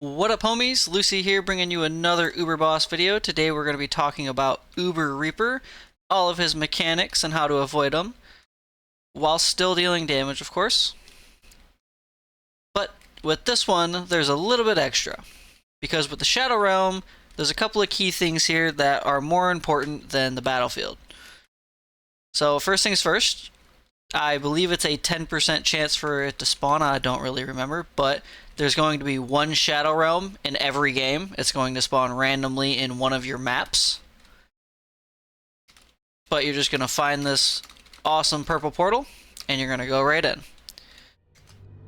What up, homies? Lucy here, bringing you another Uber Boss video. Today we're going to be talking about Uber Reaper, all of his mechanics and how to avoid them, while still dealing damage, of course. But with this one, there's a little bit extra, because with the Shadow Realm, there's a couple of key things here that are more important than the battlefield. So first things first, I believe it's a 10% chance for it to spawn. I don't really remember, but there's going to be one Shadow Realm in every game. It's going to spawn randomly in one of your maps. But you're just going to find this awesome purple portal, and you're going to go right in.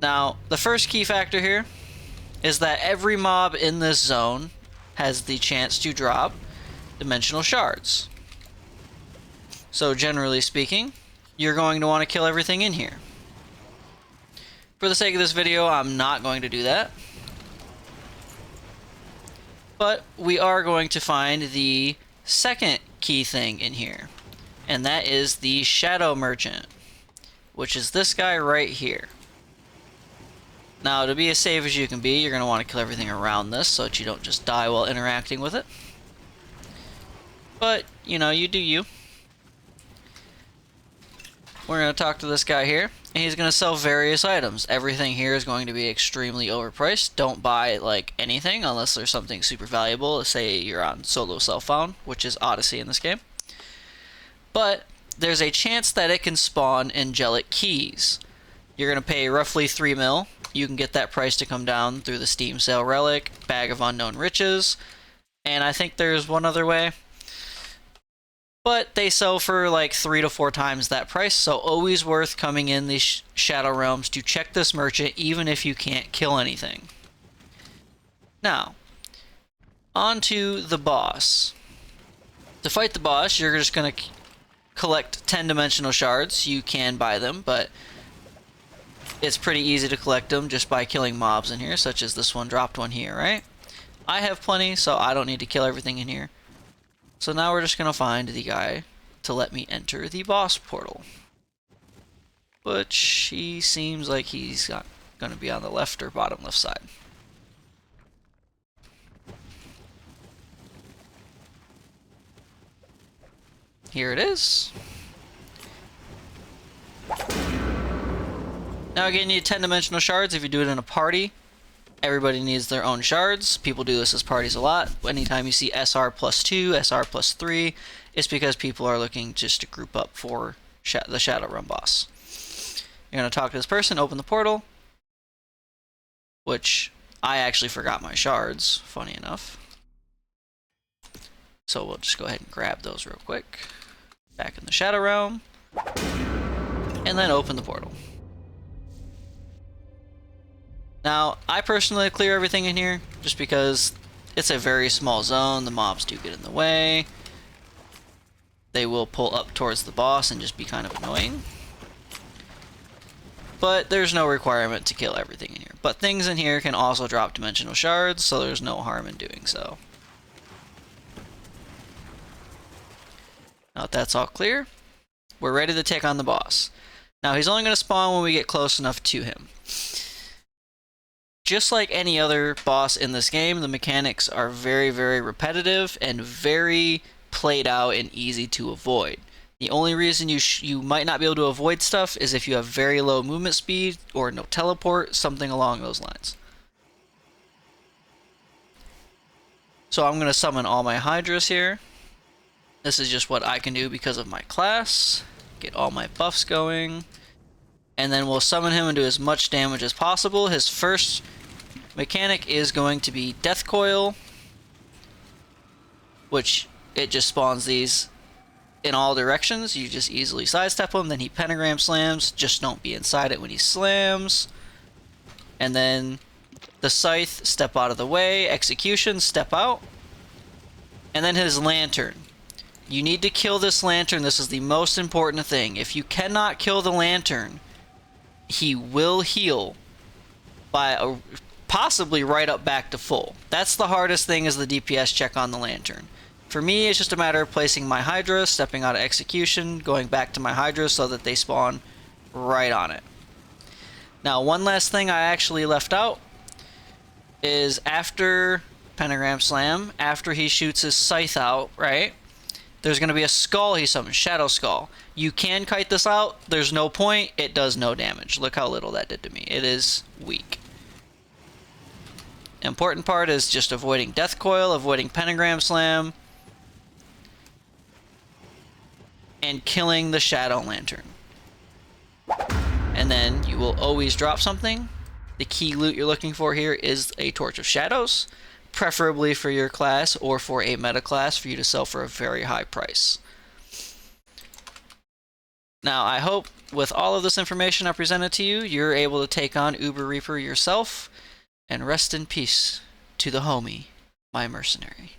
Now, the first key factor here is that every mob in this zone has the chance to drop dimensional shards. So generally speaking, you're going to want to kill everything in here. For the sake of this video, I'm not going to do that. But we are going to find the second key thing in here, and that is the Shadow Merchant, which is this guy right here. Now, to be as safe as you can be, you're going to want to kill everything around this so that you don't just die while interacting with it. But, you know, you do you. We're going to talk to this guy here, and he's going to sell various items. Everything here is going to be extremely overpriced. Don't buy, like, anything unless there's something super valuable. Say you're on solo self-found, which is Odyssey in this game. But there's a chance that it can spawn angelic keys. You're going to pay roughly 3 mil. You can get that price to come down through the Steam sale relic, Bag of Unknown Riches, and I think there's one other way. But they sell for like 3 to 4 times that price, so always worth coming in these Shadow Realms to check this merchant, even if you can't kill anything. Now, on to the boss. To fight the boss, you're just going to collect 10-dimensional shards. You can buy them, but it's pretty easy to collect them just by killing mobs in here, such as this one dropped one here, right? I have plenty, so I don't need to kill everything in here. So now we're just going to find the guy to let me enter the boss portal. Which he seems like he's going to be on the left or bottom left side. Here it is. Now again, you need 10-dimensional shards if you do it in a party. Everybody needs their own shards. People do this as parties a lot. Anytime you see SR plus 2, SR plus 3, it's because people are looking just to group up for the Shadow Realm boss. You're going to talk to this person, open the portal, which I actually forgot my shards, funny enough. So we'll just go ahead and grab those real quick. Back in the Shadow Realm, and then open the portal. Now, I personally clear everything in here, just because it's a very small zone. The mobs do get in the way. They will pull up towards the boss and just be kind of annoying. But there's no requirement to kill everything in here. But things in here can also drop dimensional shards, so there's no harm in doing so. Now that that's all clear, we're ready to take on the boss. Now, he's only going to spawn when we get close enough to him. Just like any other boss in this game, the mechanics are very, very repetitive and very played out and easy to avoid. The only reason you might not be able to avoid stuff is if you have very low movement speed or no teleport, something along those lines. So I'm going to summon all my Hydras here. This is just what I can do because of my class. Get all my buffs going. And then we'll summon him and do as much damage as possible. His first mechanic is going to be Death Coil, which it just spawns these in all directions. You just easily sidestep him. Then he pentagram slams. Just don't be inside it when he slams. And then the Scythe, step out of the way. Execution, step out. And then his Lantern. You need to kill this Lantern. This is the most important thing. If you cannot kill the Lantern, he will heal by possibly right up back to full. That's the hardest thing, is the DPS check on the Lantern. For me, it's just a matter of placing my Hydra, stepping out of execution, going back to my Hydra so that they spawn right on it. Now, one last thing I actually left out is after Pentagram Slam, after he shoots his scythe out, right? There's going to be a skull he summons, Shadow Skull. You can kite this out. There's no point. It does no damage. Look how little that did to me. It is weak. Important part is just avoiding Death Coil, avoiding Pentagram Slam, and killing the Shadow Lantern. And then you will always drop something. The key loot you're looking for here is a Torch of Shadows, preferably for your class or for a meta class for you to sell for a very high price. Now, I hope with all of this information I presented to you, you're able to take on Uber Reaper yourself, and rest in peace to the homie, my mercenary.